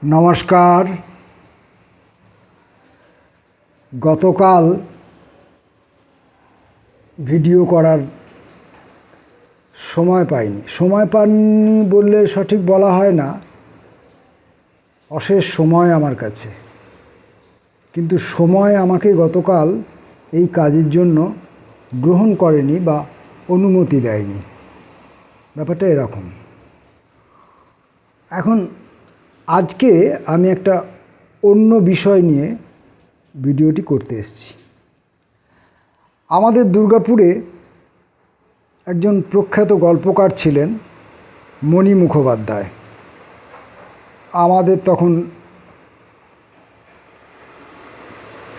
নমস্কার। গতকাল ভিডিও করার সময় পাইনি বললে সঠিক বলা হয় না। অশেষ সময় আমার কাছে, কিন্তু সময় আমাকে গতকাল এই কাজের জন্য গ্রহণ করেনি বা অনুমতি দেয়নি। ব্যাপারটা এরকম। এখন আজকে আমি একটা অন্য বিষয় নিয়ে ভিডিওটি করতে এসেছি। আমাদের দুর্গাপুরে একজন প্রখ্যাত গল্পকার ছিলেন মণি মুখোপাধ্যায়। আমাদের তখন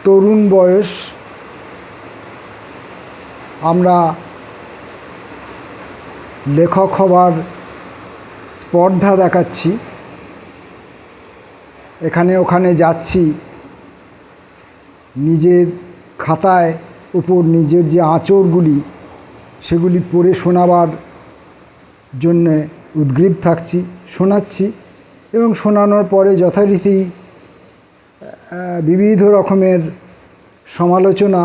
তরুণ বয়স, আমরা লেখক হবার স্পর্ধা দেখাচ্ছি, এখানে ওখানে যাচ্ছি, নিজের খাতায় উপর নিজের যে আঁচড়গুলি সেগুলি পড়ে শোনাবার জন্যে উদ্গ্রীব থাকছি, শোনাচ্ছি এবং শোনানোর পরে যথারীতি বিবিধ রকমের সমালোচনা,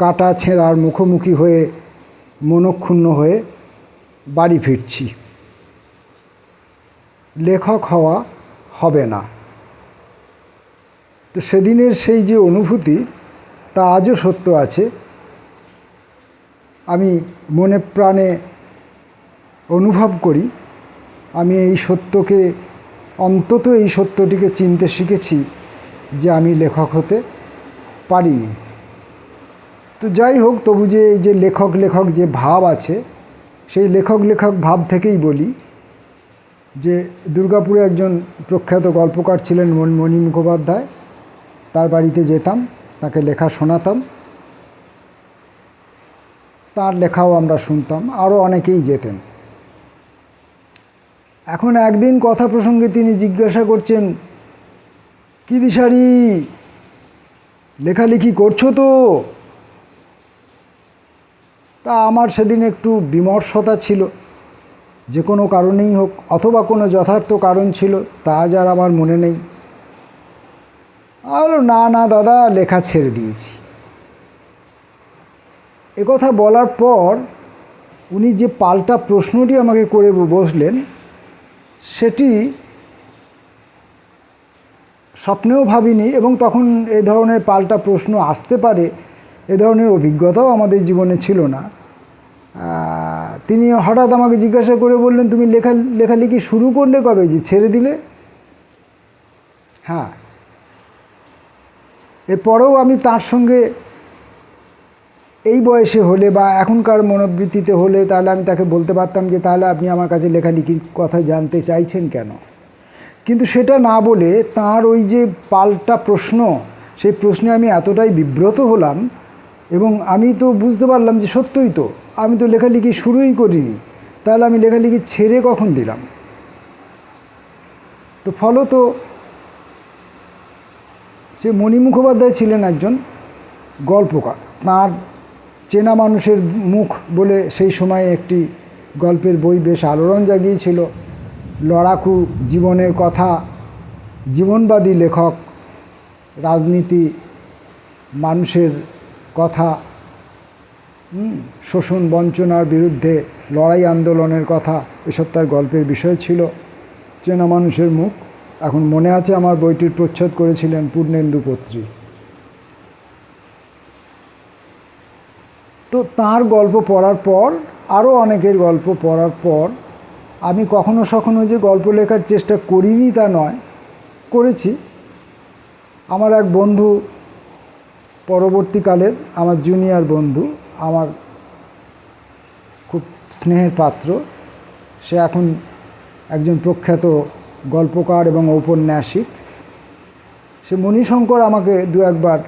কাটা ছেঁড়ার মুখোমুখি হয়ে মনক্ষুণ্ণ হয়ে বাড়ি ফিরছি। লেখক হওয়া হবে না। তো সেদিনের সেই যে অনুভূতি, তা আজও সত্য আছে। আমি মনে প্রাণে অনুভব করি আমি এই সত্যকে, অন্তত এই সত্যটিকে চিনতে শিখেছি যে আমি লেখক হতে পারিনি। তো যাই হোক, তবু যে এই যে লেখক যে ভাব আছে, সেই লেখক ভাব থেকেই বলি যে দুর্গাপুরে একজন প্রখ্যাত গল্পকার ছিলেন মণি মুখোপাধ্যায়। তার বাড়িতে যেতাম, তাকে লেখা শোনাতাম, তার লেখাও আমরা শুনতাম, আরও অনেকেই যেতেন। এখন একদিন কথা প্রসঙ্গে তিনি জিজ্ঞাসা করছেন, কি দিশারি, লেখালেখি করছো তো? তা আমার সেদিন একটু বিমর্ষতা ছিল, যে কোনো কারণেই হোক, অথবা কোনো যথার্থ কারণ ছিল, তা আজ আর আমার মনে নেই। আর না দাদা, লেখা ছেড়ে দিয়েছি। একথা বলার পর উনি যে পাল্টা প্রশ্নটি আমাকে করে বসলেন, সেটি স্বপ্নেও ভাবিনি, এবং তখন এ ধরনের পাল্টা প্রশ্ন আসতে পারে এ ধরনের অভিজ্ঞতাও আমাদের জীবনে ছিল না। তিনি হঠাৎ আমাকে জিজ্ঞাসা করে বললেন, তুমি লেখালেখি শুরু করলে কবে, যে ছেড়ে দিলে? হ্যাঁ। এরপরেও আমি তার সঙ্গে এই বয়সে হলে বা এখনকার মনোবৃত্তিতে হলে, তাহলে আমি তাকে বলতে পারতাম যে তাহলে আপনি আমার কাছে লেখালেখির কথা জানতে চাইছেন কেন? কিন্তু সেটা না বলে তার ওই যে পাল্টা প্রশ্ন, সেই প্রশ্নে আমি এতটাই বিব্রত হলাম, এবং আমি তো বুঝতে পারলাম যে সত্যই তো, আমি তো লেখালেখি শুরুই করিনি, তাহলে আমি লেখালেখি ছেড়ে কখন দিলাম? তো ফলত সে মণি মুখোপাধ্যায় ছিলেন একজন গল্পকার। তাঁর চেনা মানুষের মুখ বলে সেই সময়ে একটি গল্পের বই বেশ আলোড়ন জাগিয়েছিল। লড়াকু জীবনের কথা, জীবনবাদী লেখক, রাজনীতি, মানুষের কথা, শোষণ বঞ্চনার বিরুদ্ধে লড়াই, আন্দোলনের কথা, এসব তার গল্পের বিষয় ছিল। চেনা মানুষের মুখ, এখন মনে আছে আমার বইটির প্রচ্ছদ করেছিলেন পূর্ণেন্দু পত্রী। তো তাঁর গল্প পড়ার পর, আরও অনেকের গল্প পড়ার পর, আমি কখনো সখনো যে গল্প লেখার চেষ্টা করিনি তা নয়, করেছি। আমার এক বন্ধু, পরবর্তীকালের আমার জুনিয়র বন্ধু, আমার খুব স্নেহের পাত্র, সে এখন একজন প্রখ্যাত গল্পকার এবং ঔপন্যাসিক, সে মণিশঙ্কর আমাকে দু একবার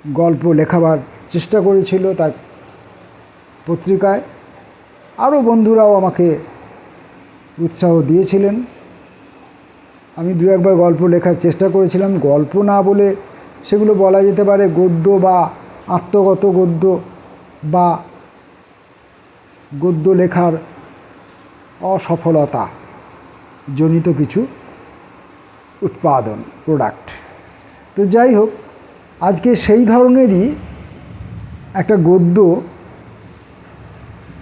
গল্প লেখাবার চেষ্টা করেছিল তার পত্রিকায়। আরও বন্ধুরাও আমাকে উৎসাহ দিয়েছিলেন। আমি দু একবার গল্প লেখার চেষ্টা করেছিলাম। গল্প না বলে সেগুলো বলা যেতে পারে গদ্য বা আত্মগত গদ্য, বা গদ্য লেখার অসফলতা। জনিত কিছু উৎপাদন প্রোডাক্ট। তো যাই হোক, আজকে সেই ধরনেরই একটা গদ্য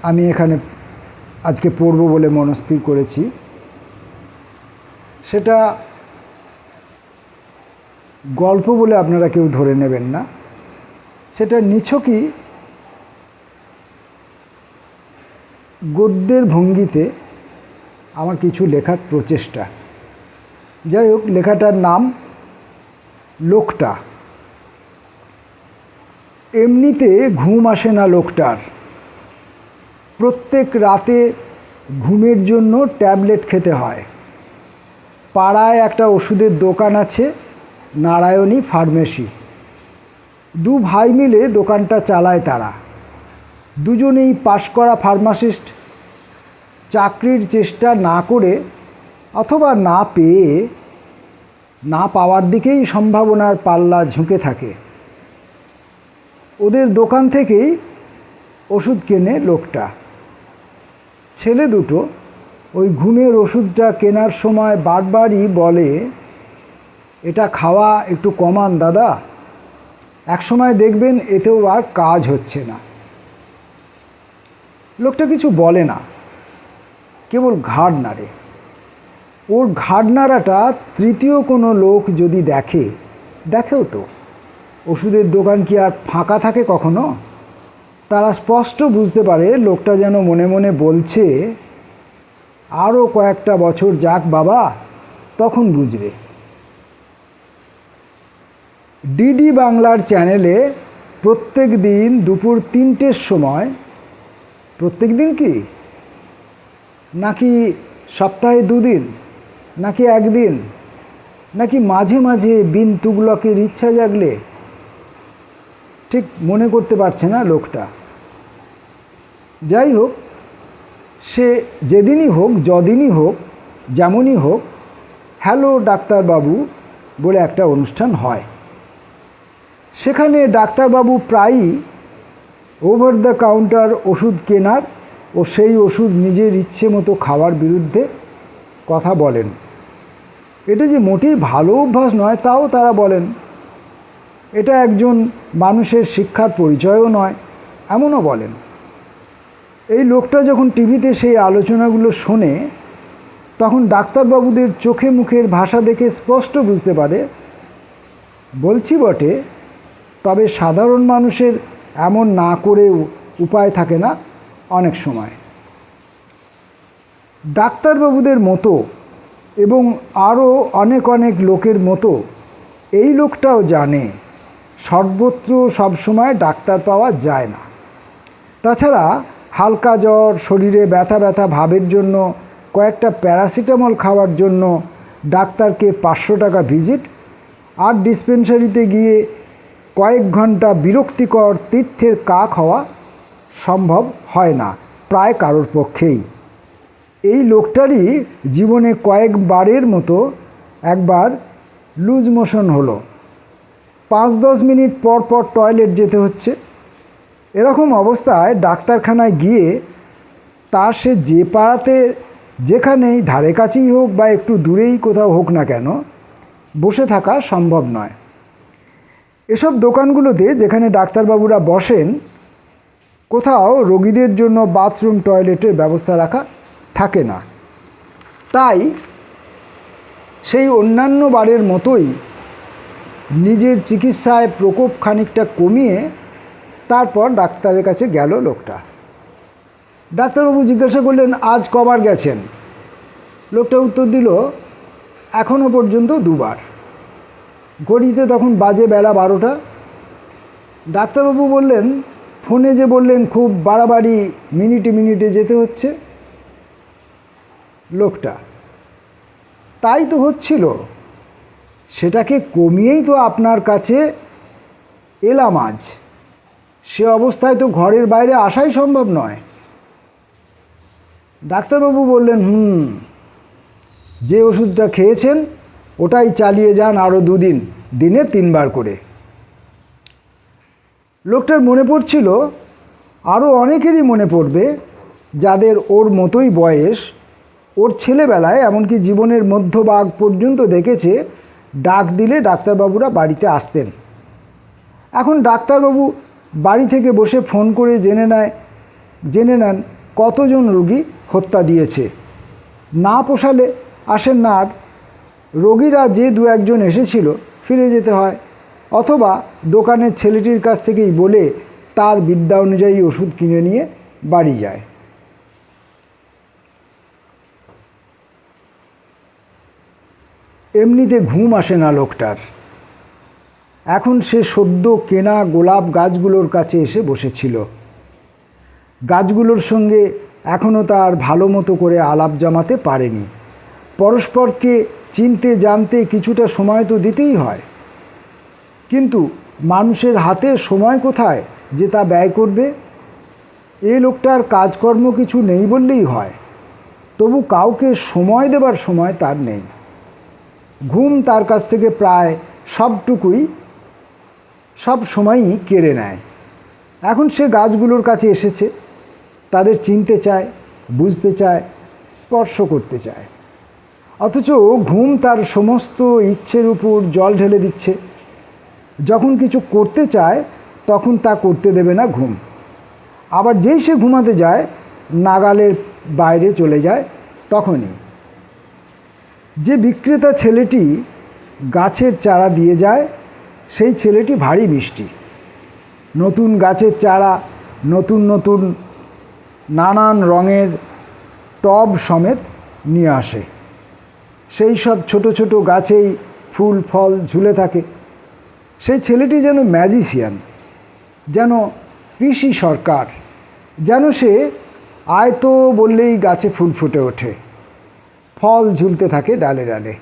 আমি এখানে আজকে পড়ব বলে মনস্থির করেছি। সেটা গল্প বলে আপনারা কেউ ধরে নেবেন না, সেটা নিছকই গদ্যের ভঙ্গিতে আমার কিছু লেখার প্রচেষ্টা। যাই হোক, লেখাটার নাম লোকটা। এমনিতে ঘুম আসে না লোকটার, প্রত্যেক রাতে ঘুমের জন্য ট্যাবলেট খেতে হয়। পাড়ায় একটা ওষুধের দোকান আছে, নারায়ণী ফার্মেসি। দু ভাই মিলে দোকানটা চালায় তারা। দুজনেই পাশ করা ফার্মাসিস্ট। চাকরির চেষ্টা না করে অথবা না পেয়ে না পাওয়ার দিকেই সম্ভাবনার পাল্লা ঝুঁকে থাকে। ওদের দোকান থেকেই ওষুধ কেনে লোকটা। ছেলে দুটো ওই ঘুমের ওষুধটা কেনার সময় বারবারই বলে, এটা খাওয়া একটু কমান দাদা, একসময় দেখবেন এতেও আর কাজ হচ্ছে না। লোকটা কিছু বলে না, কেবল ঘাড় নাড়ে। ওর ঘাড় নাড়াটা তৃতীয় কোনো লোক যদি দেখেও তো, ওষুধের দোকান কি আর ফাঁকা থাকে কখনো? তারা স্পষ্ট বুঝতে পারে লোকটা যেন মনে মনে বলছে, আরও কয়েকটা বছর যাক বাবা, তখন বুঝবে। ডিডি বাংলার চ্যানেলে প্রত্যেক দিন দুপুর 3টের সময়, প্রত্যেক দিন কি নাকি সপ্তাহে 2 দিন, নাকি 1 দিন, নাকি মাঝে মাঝে বিন তুগলকের ইচ্ছা জাগলে, ঠিক মনে করতে পারছে না লোকটা। যাই হোক, সে যেদিনই হোক, যদিনই হোক, যেমনই হোক, হ্যালো ডাক্তারবাবু বলে একটা অনুষ্ঠান হয়। সেখানে ডাক্তারবাবু প্রায়ই ওভার দ্য কাউন্টার ওষুধ কেনার ও সেই ওষুধ নিজের ইচ্ছে মতো খাওয়ার বিরুদ্ধে কথা বলেন। এটা যে মোটেই ভালো অভ্যাস নয় তাও তারা বলেন। এটা একজন মানুষের শিক্ষার পরিচয়ও নয়, এমনও বলেন। এই লোকটা যখন টিভিতে সেই আলোচনাগুলো শোনে, তখন ডাক্তারবাবুদের চোখে মুখের ভাষা দেখে স্পষ্ট বুঝতে পারে, বলছি বটে, তবে সাধারণ মানুষের এমন না করেও উপায় থাকে না অনেক সময়। ডাক্তারবাবুদের মতো এবং আরও অনেক অনেক লোকের মতো এই লোকটাও জানে সর্বত্র সবসময় ডাক্তার পাওয়া যায় না। তাছাড়া হালকা জ্বর, শরীরে ব্যথা ব্যথা ভাবের জন্য কয়েকটা প্যারাসিটামল খাওয়ার জন্য ডাক্তারকে 500 টাকা ভিজিট, আর ডিসপেন্সারিতে গিয়ে কয়েক ঘন্টা বিরক্তিকর তীর্থের কাক হওয়া সম্ভব হয় না প্রায় কারোর পক্ষেই। এই লোকটারই জীবনে কয়েকবারের মতো একবার লুজ মোশন হলো, 5-10 মিনিট পর পর টয়লেট যেতে হচ্ছে। এরকম অবস্থায় ডাক্তারখানায় গিয়ে তার সে যে পাড়াতে যেখানেই ধারে কাছেই হোক বা একটু দূরেই কোথাও হোক না কেন, বসে থাকা সম্ভব নয়। এসব দোকানগুলোতে যেখানে ডাক্তারবাবুরা বসেন, কোথাও রোগীদের জন্য বাথরুম টয়লেটের ব্যবস্থা রাখা থাকে না। তাই সেই অন্যান্য বারের মতোই নিজের চিকিৎসায় প্রকোপ খানিকটা কমিয়ে তারপর ডাক্তারের কাছে গেল লোকটা। ডাক্তারবাবু জিজ্ঞাসা করলেন, আজ কবার গেছেন? লোকটা উত্তর দিল, এখনও পর্যন্ত 2 বার। ঘড়িতে তখন বাজে বেলা 12টা। ডাক্তারবাবু বললেন, ফোনে যে বললেন খুব বাড়াবাড়ি, মিনিটে মিনিটে যেতে হচ্ছে। লোকটা, তাই তো হচ্ছিল, সেটাকে কমিয়েই তো আপনার কাছে এলাম আজ। সে অবস্থায় তো ঘরের বাইরে আসাই সম্ভব নয়। ডাক্তারবাবু বললেন, যে ওষুধটা খেয়েছেন ওটাই চালিয়ে যান আরও 2 দিন, দিনে 3 বার করে। লোকটার মনে পড়ছিল, আরও অনেকেরই মনে পড়বে যাদের ওর মতোই বয়স, ওর ছেলেবেলায় এমনকি জীবনের মধ্যভাগ পর্যন্ত দেখেছে ডাক দিলে ডাক্তারবাবুরা বাড়িতে আসতেন। এখন ডাক্তারবাবু বাড়ি থেকে বসে ফোন করে জেনে নেন কতজন রোগী হত্যা দিয়েছে। না পোষালে আসেন না, আর রোগীরা যে দু একজন এসেছিল ফিরে যেতে হয়, অথবা দোকানের ছেলেটির কাছ থেকেই বলে তার বিদ্যা অনুযায়ী ওষুধ কিনে নিয়ে বাড়ি যায়। এমনিতে ঘুম আসে না লোকটার। এখন সে সদ্য কেনা গোলাপ গাছগুলোর কাছে এসে বসেছিল। গাছগুলোর সঙ্গে এখনও তার ভালো মতো করে আলাপ জমাতে পারেনি। পরস্পরকে চিনতে জানতে কিছুটা সময় তো দিতেই হয়, কিন্তু মানুষের হাতে সময় কোথায় যে তা ব্যয় করবে? এই লোকটার কাজকর্ম কিছু নেই বললেই হয়, তবু কাউকে সময় দেবার সময় তার নেই। ঘুম তার কাছ থেকে প্রায় সব সময়ই কেড়ে নেয়। এখন সে গাছগুলোর কাছে এসেছে, তাদের চিনতে চায়, বুঝতে চায়, স্পর্শ করতে চায়, অথচ ঘুম তার সমস্ত ইচ্ছের উপর জল ঢেলে দিচ্ছে। যখন কিছু করতে চায় তখন তা করতে দেবে না ঘুম। আবার যেই সে ঘুমাতে যায়, নাগালের বাইরে চলে যায়, তখনই। যে বিক্রেতা ছেলেটি গাছের চারা দিয়ে যায়, সেই ছেলেটি ভারী মিষ্টি। নতুন গাছের চারা, নতুন নতুন নানান রঙের টব সমেত নিয়ে আসে। সেই সব ছোট ছোট গাছেই ফুল ফল ঝুলে থাকে। সেই ছেলেটি যেন ম্যাজিশিয়ান, যেন পিসি সরকার, যেন সে আয়তো বললেই গাছে ফুল ফুটে ওঠে, ফল ঝুলতে থাকে ডালে ডালে।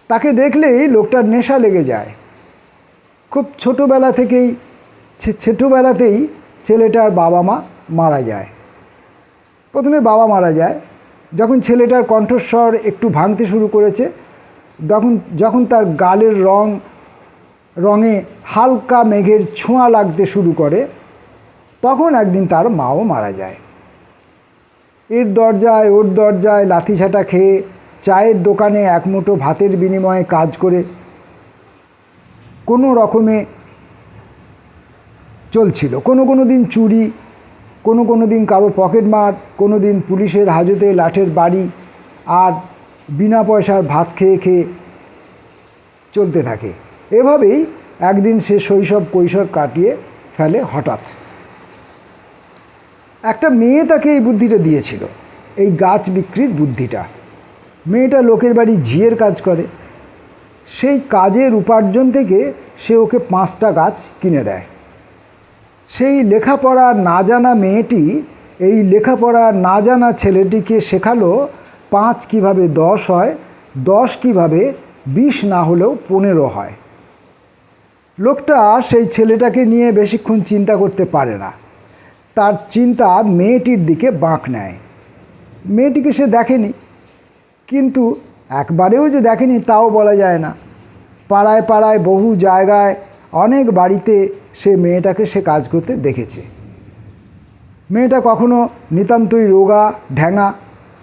তাকে দেখলেই লোকটার নেশা লেগে যায়। খুব ছোটোবেলাতেই ছেলেটার বাবা মা মারা যায়। প্রথমে বাবা মারা যায়। যখন ছেলেটার কণ্ঠস্বর একটু ভাঙতে শুরু করেছে, যখন তার গালের রঙে হালকা মেঘের ছোঁয়া লাগতে শুরু করে, তখন একদিন তার মাও মারা যায়। এর দরজায় ওর দরজায় লাথিঝাঁটা খেয়ে, চায়ের দোকানে এক মুঠো ভাতের বিনিময়ে কাজ করে কোনো রকমে চলছিল। কোনো দিন চুরি, কোনো দিন কারো পকেটমার, কোনো দিন পুলিশের হাজতে লাঠের বাড়ি, আর বিনা পয়সার ভাত খেয়ে খেয়ে চলতে থাকে। এভাবেই একদিন সে শৈশব কৈশোর কাটিয়ে ফেলে। হঠাৎ একটা মেয়ে তাকে এই বুদ্ধিটা দিয়েছিল, এই গাছ বিক্রির বুদ্ধিটা। মেয়েটা লোকের বাড়ি ঝিয়ের কাজ করে। সেই কাজের উপার্জন থেকে সে ওকে 5টা গাছ কিনে দেয়। সেই লেখাপড়া না জানা মেয়েটি এই লেখাপড়া না জানা ছেলেটিকে শেখালো 5 কীভাবে 10 হয়, 10 কীভাবে 20 না হলেও 15 হয়। লোকটা সেই ছেলেটাকে নিয়ে বেশিক্ষণ চিন্তা করতে পারে না। তার চিন্তা মেয়েটির দিকে বাঁক নেয়। মেয়েটিকে সে দেখেনি, কিন্তু একবারেও যে দেখেনি তাও বলা যায় না। পাড়ায় পাড়ায় বহু জায়গায় অনেক বাড়িতে সে মেয়েটাকে সে কাজ করতে দেখেছে। মেয়েটা কখনো নিতান্তই রোগা ঢ্যাঙা,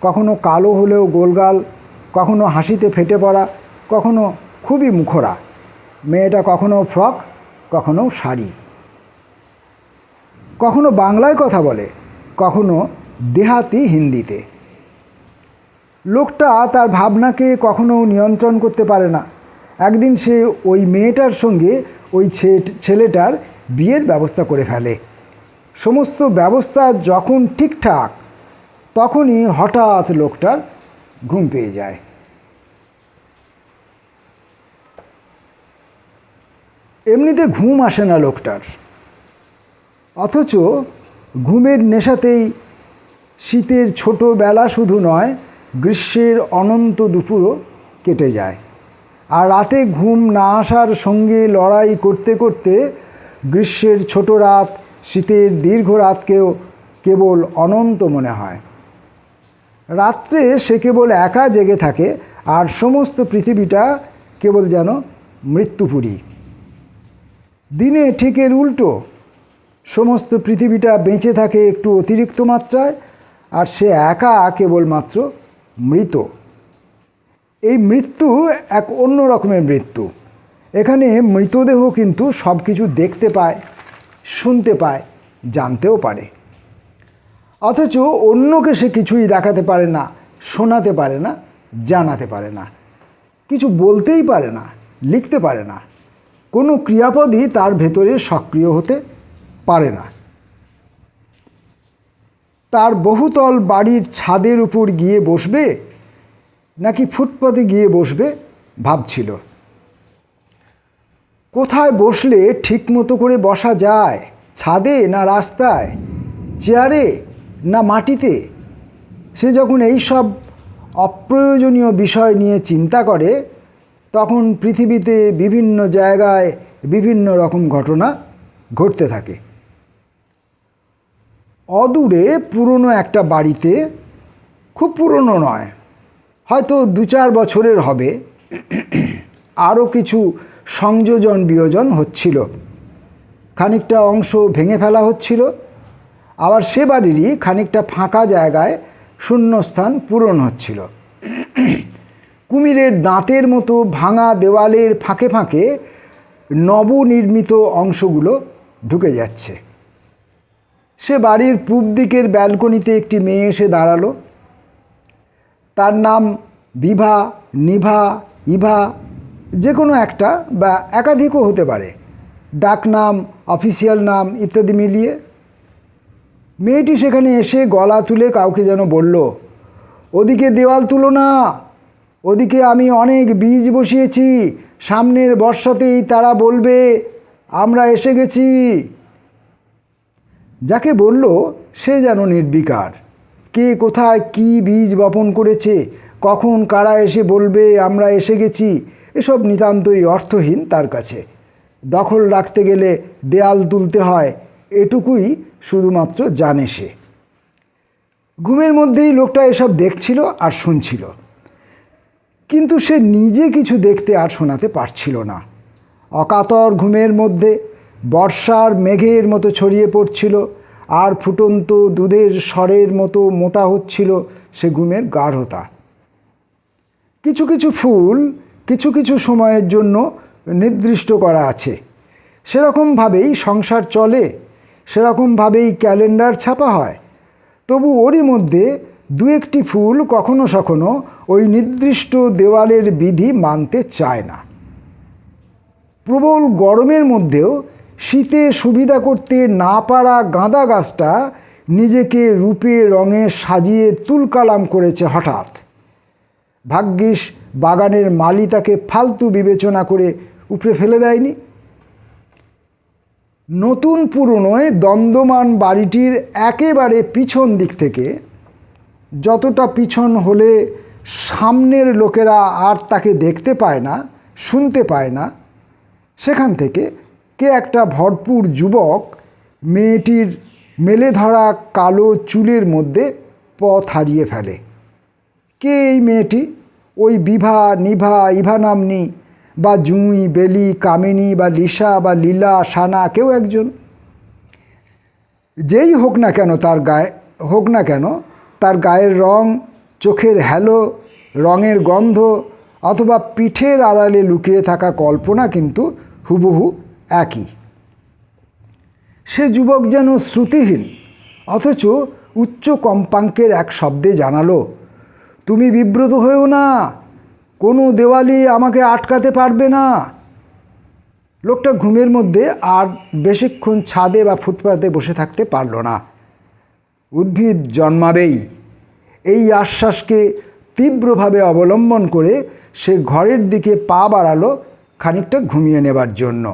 কখনো কালো হলেও গোলগাল, কখনো হাসিতে ফেটে পড়া, কখনো খুবই মুখরা। মেয়েটা কখনো ফ্রক, কখনো শাড়ি, কখনো বাংলায় কথা বলে, কখনো দেহাতি হিন্দিতে। লোকটা তার ভাবনাকে কখনো নিয়ন্ত্রণ করতে পারে না। একদিন সে ওই মেয়েটার সঙ্গে ওই ছেলেটার বিয়ের ব্যবস্থা করে ফেলে। সমস্ত ব্যবস্থা যখন ঠিকঠাক, তখনই হঠাৎ লোকটার ঘুম পেয়ে যায়। এমনিতে ঘুম আসে না লোকটার, অথচ ঘুমের নেশাতেই শীতের ছোটোবেলা শুধু নয়, গ্রীষ্মের অনন্ত দুপুরও কেটে যায়। আর রাতে ঘুম না আসার সঙ্গে লড়াই করতে করতে গ্রীষ্মের ছোট রাত, শীতের দীর্ঘ রাতকেও কেবল অনন্ত মনে হয়। রাত্রে সে কেবল একা জেগে থাকে, আর সমস্ত পৃথিবীটা কেবল যেন মৃত্যুপুরী। দিনে ঠিক এর উল্টো, সমস্ত পৃথিবীটা বেঁচে থাকে একটু অতিরিক্ত মাত্রায়, আর সে একা কেবলমাত্র মৃত। এই মৃত্যু এক অন্য রকমের মৃত্যু। এখানে মৃতদেহ কিন্তু সব কিছু দেখতে পায়, শুনতে পায়, জানতেও পারে, অথচ অন্যকে সে কিছুই দেখাতে পারে না, শোনাতে পারে না, জানাতে পারে না, কিছু বলতেই পারে না, লিখতে পারে না, কোনো ক্রিয়াপদই তার ভেতরে সক্রিয় হতে পারে না। তার বহুতল বাড়ির ছাদের উপর গিয়ে বসবে নাকি ফুটপাতে গিয়ে বসবে ভাবছিল। কোথায় বসলে ঠিক মতো করে বসা যায়, ছাদে না রাস্তায়, চেয়ারে না মাটিতে? সে যখন এই সব অপ্রয়োজনীয় বিষয় নিয়ে চিন্তা করে, তখন পৃথিবীতে বিভিন্ন জায়গায় বিভিন্ন রকম ঘটনা ঘটতে থাকে। অদূরে পুরনো একটা বাড়িতে, খুব পুরনো নয়, হয়তো 2-4 বছরের হবে, আরও কিছু সংযোজন বিয়োজন হচ্ছিল। খানিকটা অংশ ভেঙে ফেলা হচ্ছিল, আবার সে বাড়িরই খানিকটা ফাঁকা জায়গায় শূন্যস্থান পূরণ হচ্ছিল। কুমিরের দাঁতের মতো ভাঙা দেওয়ালের ফাঁকে ফাঁকে নবনির্মিত অংশগুলো ঢুকে যাচ্ছে। সে বাড়ির পূব দিকের ব্যালকনিতে একটি মেয়ে এসে দাঁড়ালো। তার নাম বিভা, নিভা, ইভা, যে কোনো একটা বা একাধিকও হতে পারে, ডাক নাম, অফিসিয়াল নাম ইত্যাদি মিলিয়ে। মেয়েটি সেখানে এসে গলা তুলে কাউকে যেন বলল, ওদিকে দেওয়াল তুলো না, ওদিকে আমি অনেক বীজ বসিয়েছি, সামনের বর্ষাতেই তারা বলবে আমরা এসে গেছি। যাকে বলল সে যেন নির্বিকার। কে কোথায় কি বীজ বপন করেছে, কখন কারা এসে বলবে আমরা এসে গেছি, এসব নিতান্তই অর্থহীন তার কাছে। দখল রাখতে গেলে দেয়াল তুলতে হয়, এটুকুই শুধুমাত্র জানে সে। ঘুমের মধ্যেই লোকটা এসব দেখছিল আর শুনছিল, কিন্তু সে নিজে কিছু দেখতে আর শোনাতে পারছিল না। অকাতর ঘুমের মধ্যে বর্ষার মেঘের মতো ছড়িয়ে পড়ছিল, আর ফুটন্ত দুধের স্বরের মতো মোটা হচ্ছিল সে ঘুমের গাঢ়তা। কিছু কিছু ফুল কিছু কিছু সময়ের জন্য নির্দিষ্ট করা আছে, সেরকমভাবেই সংসার চলে, সেরকমভাবেই ক্যালেন্ডার ছাপা হয়। তবু ওরই মধ্যে 2-1টি ফুল কখনো সখনো ওই নির্দিষ্ট দেওয়ালের বিধি মানতে চায় না। প্রবল গরমের মধ্যেও শীতে সুবিধা করতে না পারা গাঁদা গাছটা নিজেকে রূপে রঙে সাজিয়ে তুলকালাম করেছে হঠাৎ। ভাগ্যিস বাগানের মালি তাকে ফালতু বিবেচনা করে উপড়ে ফেলে দেয়নি। নতুন পুরনোয় দ্বন্দ্বমান বাড়িটির একেবারে পিছন দিক থেকে, যতটা পিছন হলে সামনের লোকেরা আর তাকে দেখতে পায় না, শুনতে পায় না, সেখান থেকে কে একটা ভরপুর যুবক মেয়েটির মেলে ধরা কালো চুলের মধ্যে পথ হারিয়ে ফেলে। কে এই মেয়েটি? ওই বিভা, নিভা, ইভা নাম্নী, বা জুঁই, বেলি, কামিনী, বা লিসা, বা লীলা, সানা, কেউ একজন। যেই হোক না কেন তার গায়ের রং, চোখের হ্যালো, রঙের গন্ধ অথবা পিঠের আড়ালে লুকিয়ে থাকা কল্পনা কিন্তু হুবহু একই। সে যুবক যেন শ্রুতিহীন, অথচ উচ্চ কম্পাঙ্কের এক শব্দে জানালো, তুমি বিব্রত হয়েও না, কোনো দেওয়ালই আমাকে আটকাতে পারবে না। লোকটা ঘুমের মধ্যে আর বেশিক্ষণ ছাদে বা ফুটপাতে বসে থাকতে পারল না। উদ্ভিদ জন্মাবেই, এই আশ্বাসকে তীব্রভাবে অবলম্বন করে সে ঘরের দিকে পা বাড়ালো খানিকটা ঘুমিয়ে নেবার জন্য।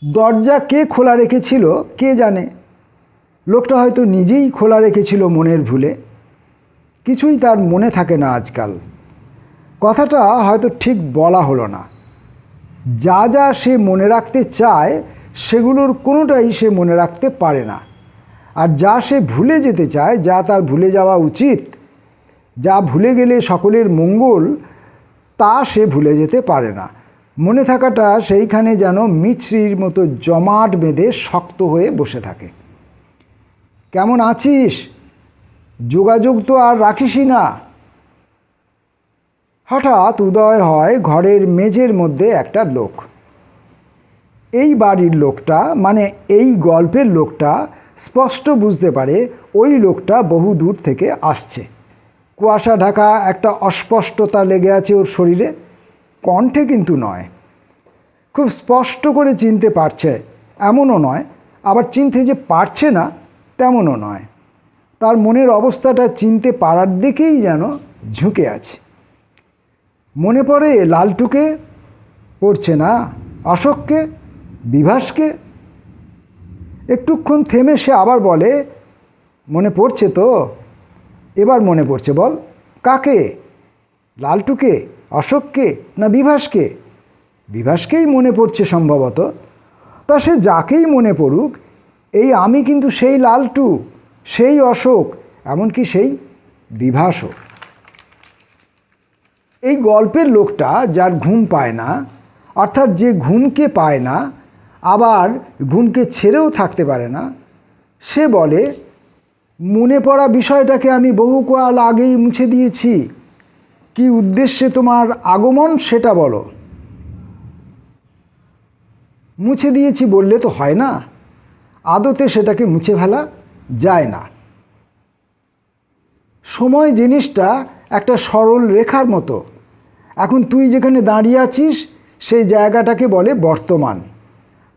দরজা কে খোলা রেখেছিল কে জানে। লোকটা হয়তো নিজেই খোলা রেখেছিল মনের ভুলে। কিছুই তার মনে থাকে না আজকাল। কথাটা হয়তো ঠিক বলা হলো না। যা যা সে মনে রাখতে চায় সেগুলোর কোনোটাই সে মনে রাখতে পারে না। আর যা সে ভুলে যেতে চায়, যা তার ভুলে যাওয়া উচিত, যা ভুলে গেলে সকলের মঙ্গল, তা সে ভুলে যেতে পারে না। মনে থাকাটা সেইখানে যেন মিছরির মতো জমাট বেঁধে শক্ত হয়ে বসে থাকে। কেমন আছিস? যোগাযোগ তো আর রাখিসই না। হঠাৎ উদয় হয় ঘরের মেঝের মধ্যে একটা লোক। এই বাড়ির লোকটা, মানে এই গল্পের লোকটা স্পষ্ট বুঝতে পারে ওই লোকটা বহু দূর থেকে আসছে। কুয়াশা ঢাকা একটা অস্পষ্টতা লেগে আছে ওর শরীরে, কণ্ঠে কিন্তু নয়। খুব স্পষ্ট করে চিনতে পারছে এমনও নয়, আবার চিনতে যে পারছে না তেমনও নয়। তার মনের অবস্থাটা চিনতে পারার দিকেই যেন ঝুঁকে আছে। মনে পড়ে লালটুকে, পড়ছে না অশোককে, বিভাসকে। একটুক্ষণ থেমে সে আবার বলে, মনে পড়ছে তো? এবার মনে পড়ছে, বল কাকে? লালটুকে, অশোককে না বিভাসকে? বিভাসকেই মনে পড়ছে সম্ভবত। তা সে যাকেই মনে পড়ুক, এই আমি কিন্তু সেই লালটু, সেই অশোক, এমনকি সেই বিভাসও। এই গল্পের লোকটা যার ঘুম পায় না, অর্থাৎ যে ঘুমকে পায় না আবার ঘুমকে ছেড়েও থাকতে পারে না, সে বলে, মনে পড়া বিষয়টাকে আমি বহুকাল আগেই মুছে দিয়েছি। কি উদ্দেশ্যে তোমার আগমন সেটা বলো। মুছে দিয়েছি বললে তো হয় না, আদতে সেটাকে মুছে ফেলা যায় না। সময় জিনিসটা একটা সরল রেখার মতো। এখন তুই যেখানে দাঁড়িয়ে আছিস সেই জায়গাটাকে বলে বর্তমান।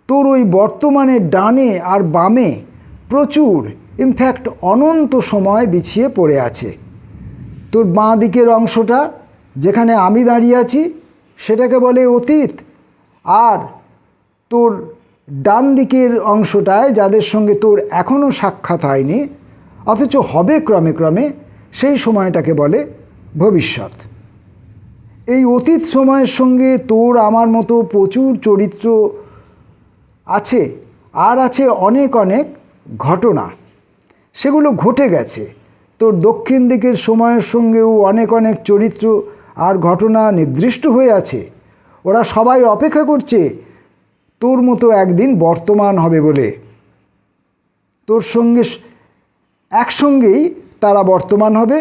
তোর ওই বর্তমানের ডানে আর বামে প্রচুর, ইনফ্যাক্ট অনন্ত সময় বিছিয়ে পড়ে আছে। তোর বাঁ দিকের অংশটা যেখানে আমি দাঁড়িয়ে আছি সেটাকে বলে অতীত, আর তোর ডান দিকের অংশটায় যাদের সঙ্গে তোর এখনও সাক্ষাৎ হয়নি অথচ হবে ক্রমে ক্রমে, সেই সময়টাকে বলে ভবিষ্যৎ। এই অতীত সময়ের সঙ্গে তোর আমার মতো প্রচুর চরিত্র আছে, আর আছে অনেক অনেক ঘটনা। সেগুলো ঘটে গেছে। তোর দক্ষিণ দিকের সময়ের সঙ্গেও অনেক অনেক চরিত্র আর ঘটনা নির্দিষ্ট হয়ে আছে। ওরা সবাই অপেক্ষা করছে তোর মতো একদিন বর্তমান হবে বলে। তোর সঙ্গে একসঙ্গেই তারা বর্তমান হবে,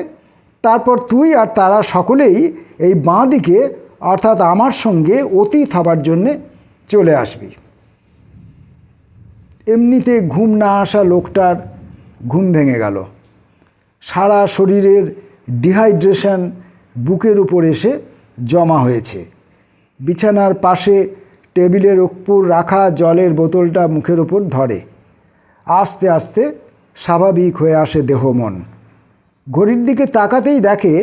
তারপর তুই আর তারা সকলেই এই বাঁ দিকে অর্থাৎ আমার সঙ্গে অতীত হবার জন্যে চলে আসবি। এমনিতে ঘুম না আসা লোকটার ঘুম ভেঙে গেল। সারা শরীরের ডিহাইড্রেশন বুকের উপর এসে জমা হয়েছে। বিছানার পাশে টেবিলের উপর রাখা জলের বোতলটা মুখের ওপর ধরে। আস্তে আস্তে স্বাভাবিক হয়ে আসে দেহ মন। ঘড়ির দিকে তাকাতেই দেখে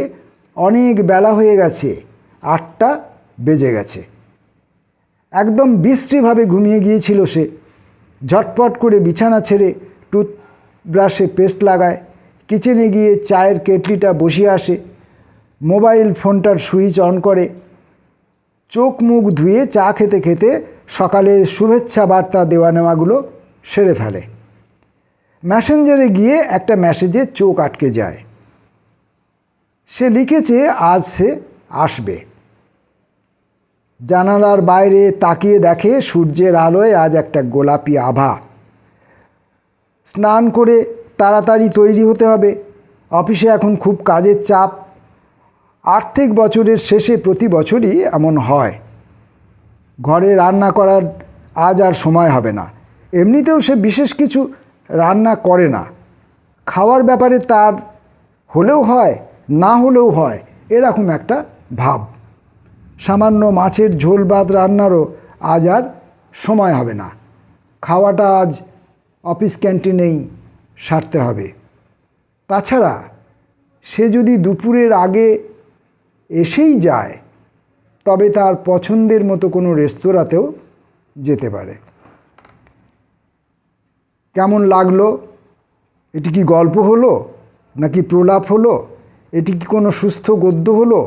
অনেক বেলা হয়ে গেছে, 8টা বেজে গেছে। একদম বিশ্রীভাবে ঘুমিয়ে গিয়েছিল সে। ঝটপট করে বিছানা ছেড়ে টুথব্রাশে পেস্ট লাগায়, কিচেনে গিয়ে চায়ের কেটলিটা বসিয়ে আসে, মোবাইল ফোনটার সুইচ অন করে, চোখ মুখ ধুয়ে চা খেতে খেতে সকালে শুভেচ্ছা বার্তা দেওয়া নেওয়াগুলো সেরে ফেলে। মেসেঞ্জারে গিয়ে একটা মেসেজে চোখ আটকে যায়। সে লিখেছে আজ সে আসবে। জানালার বাইরে তাকিয়ে দেখে সূর্যের আলোয় আজ একটা গোলাপি আভা। স্নান করে তাড়াতাড়ি তৈরি হতে হবে। অফিসে এখন খুব কাজের চাপ। আর্থিক বছরের শেষে প্রতি বছরই এমন হয়। ঘরে রান্না করার আজ আর সময় হবে না। এমনিতেও সে বিশেষ কিছু রান্না করে না। খাওয়ার ব্যাপারে তার হলেও হয় না হলেও হয় এরকম একটা ভাব। সামান্য মাছের ঝোল ভাত রান্নারও আজ আর সময় হবে না। খাওয়াটা আজ অফিস ক্যান্টিনেই সারতে হবে। তাছাড়া সে যদি দুপুরের আগে এসেই যায় তবে তার পছন্দের মতো কোনো রেস্তোরাঁতেও যেতে পারে। কেমন লাগলো? এটি কি গল্প হলো নাকি প্রলাপ হলো? এটি কি কোনো সুস্থ গদ্য হলো?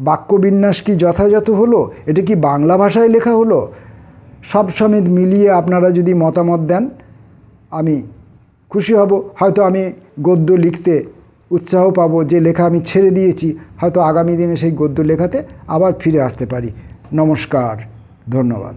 বাক্যবিন্যাস কি যথাযথ হলো? এটি কি বাংলা ভাষায় লেখা হলো? সব সমেত মিলিয়ে আপনারা যদি মতামত দেন আমি খুশি হব। হয়তো আমি গদ্য লিখতে উৎসাহ পাবো, যে লেখা আমি ছেড়ে দিয়েছি হয়তো আগামী দিনে সেই গদ্য লেখাতে আবার ফিরে আসতে পারি। নমস্কার, ধন্যবাদ।